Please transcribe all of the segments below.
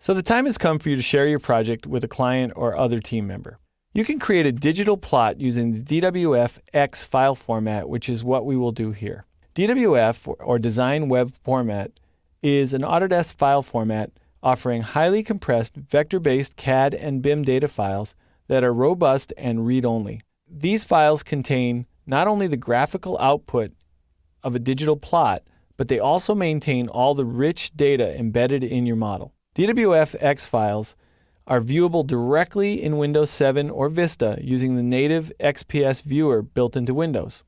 So the time has come for you to share your project with a client or other team member. You can create a digital plot using the DWF X file format, which is what we will do here. DWF, or Design Web Format, is an Autodesk file format offering highly compressed vector-based CAD and BIM data files that are robust and read-only. These files contain not only the graphical output of a digital plot, but they also maintain all the rich data embedded in your model. DWF X files are viewable directly in Windows 7 or Vista using the native XPS viewer built into Windows.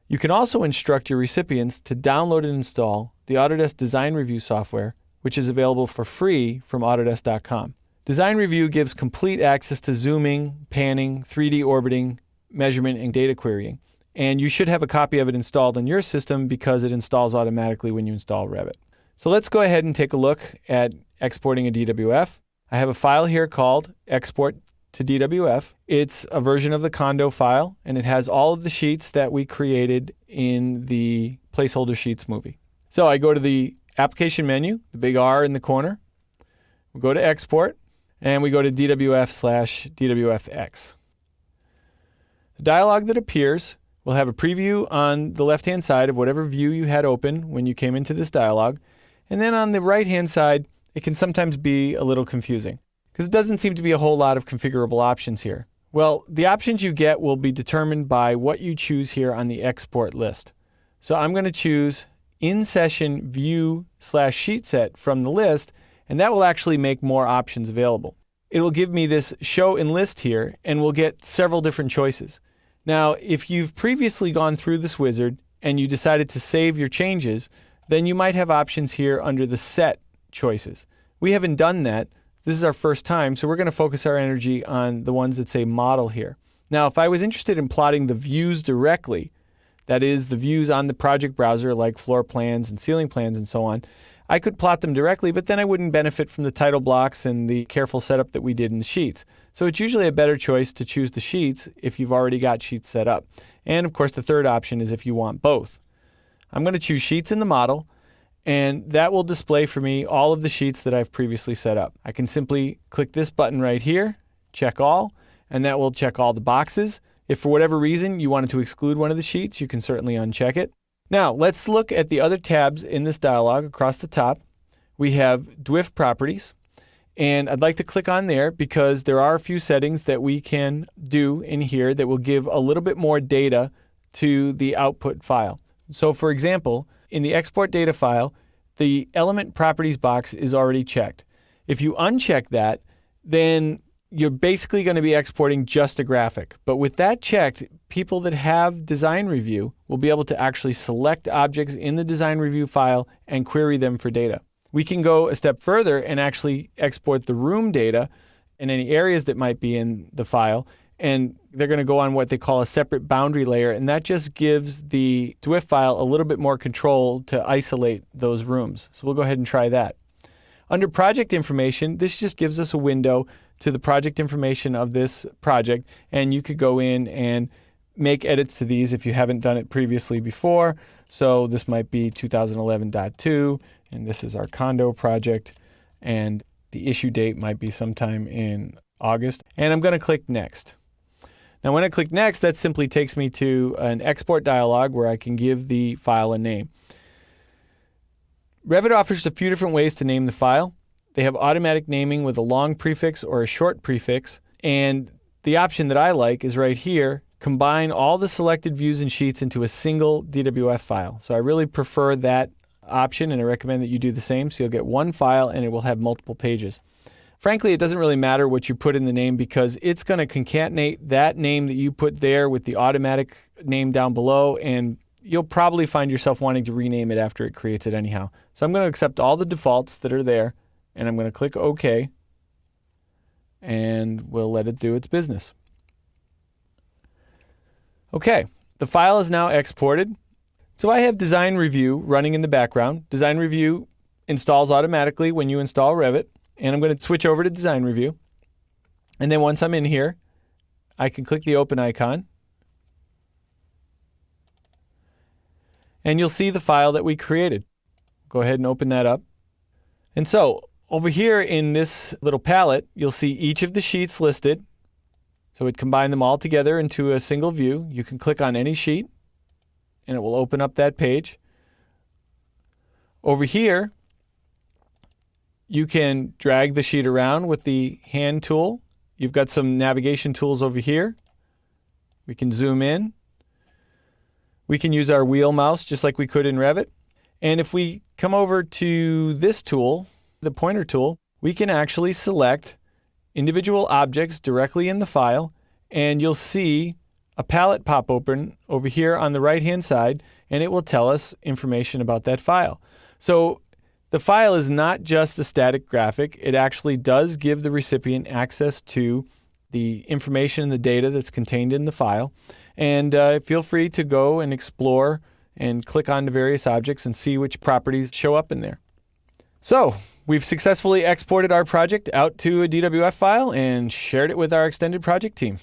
You can also instruct your recipients to download and install the Autodesk Design Review software, which is available for free from Autodesk.com. Design Review gives complete access to zooming, panning, 3D orbiting, measurement, and data querying. And you should have a copy of it installed on your system because it installs automatically when you install Revit. So let's go ahead and take a look at exporting a DWF. I have a file here called Export to DWF. It's a version of the condo file, and it has all of the sheets that we created in the Placeholder Sheets movie. So I go to the application menu, the big R in the corner. We go to Export, and we go to DWF/DWFX. The dialog that appears will have a preview on the left-hand side of whatever view you had open when you came into this dialog. And then on the right-hand side, it can sometimes be a little confusing because it doesn't seem to be a whole lot of configurable options here. Well, the options you get will be determined by what you choose here on the export list. So I'm going to choose in-session view/sheet set from the list, and that will actually make more options available. It will give me this show in list here, and we'll get several different choices. Now, if you've previously gone through this wizard and you decided to save your changes, then you might have options here under the set choices. We haven't done that. This is our first time, so we're going to focus our energy on the ones that say model here. Now, if I was interested in plotting the views directly, that is the views on the project browser like floor plans and ceiling plans and so on, I could plot them directly, but then I wouldn't benefit from the title blocks and the careful setup that we did in the sheets. So it's usually a better choice to choose the sheets if you've already got sheets set up. And of course, the third option is if you want both. I'm going to choose sheets in the model, and that will display for me all of the sheets that I've previously set up. I can simply click this button right here, check all, and that will check all the boxes. If for whatever reason you wanted to exclude one of the sheets, you can certainly uncheck it. Now, let's look at the other tabs in this dialog. Across the top, we have DWF properties, and I'd like to click on there because there are a few settings that we can do in here that will give a little bit more data to the output file. So for example, in the export data file, the element properties box is already checked. If you uncheck that, then you're basically going to be exporting just a graphic. But with that checked, people that have Design Review will be able to actually select objects in the Design Review file and query them for data. We can go a step further and actually export the room data and any areas that might be in the file, and they're going to go on what they call a separate boundary layer, and that just gives the DWF file a little bit more control to isolate those rooms. So we'll go ahead and try that. Under project information, this just gives us a window to the project information of this project, and you could go in and make edits to these if you haven't done it previously before. So this might be 2011.2, and this is our condo project, and the issue date might be sometime in August. And I'm going to click Next. Now when I click Next, that simply takes me to an export dialog where I can give the file a name. Revit offers a few different ways to name the file. They have automatic naming with a long prefix or a short prefix, and the option that I like is right here, combine all the selected views and sheets into a single DWF file. So I really prefer that option, and I recommend that you do the same, so you'll get one file and it will have multiple pages. Frankly, it doesn't really matter what you put in the name because it's going to concatenate that name that you put there with the automatic name down below, and you'll probably find yourself wanting to rename it after it creates it anyhow. So I'm going to accept all the defaults that are there, and I'm going to click OK, and we'll let it do its business. Okay, the file is now exported. So I have Design Review running in the background. Design Review installs automatically when you install Revit, and I'm going to switch over to Design Review. And then once I'm in here, I can click the open icon, and you'll see the file that we created. Go ahead and open that up. And so Over here in this little palette, you'll see each of the sheets listed. So it combined them all together into a single view. You can click on any sheet and it will open up that page. Over here, you can drag the sheet around with the hand tool. You've got some navigation tools over here. We can zoom in. We can use our wheel mouse just like we could in Revit. And if we come over to this tool, the pointer tool, we can actually select individual objects directly in the file, and you'll see a palette pop open over here on the right-hand side, and it will tell us information about that file. So the file is not just a static graphic. It actually does give the recipient access to the information and the data that's contained in the file. And feel free to go and explore and click on the various objects and see which properties show up in there. So we've successfully exported our project out to a DWF file and shared it with our extended project team.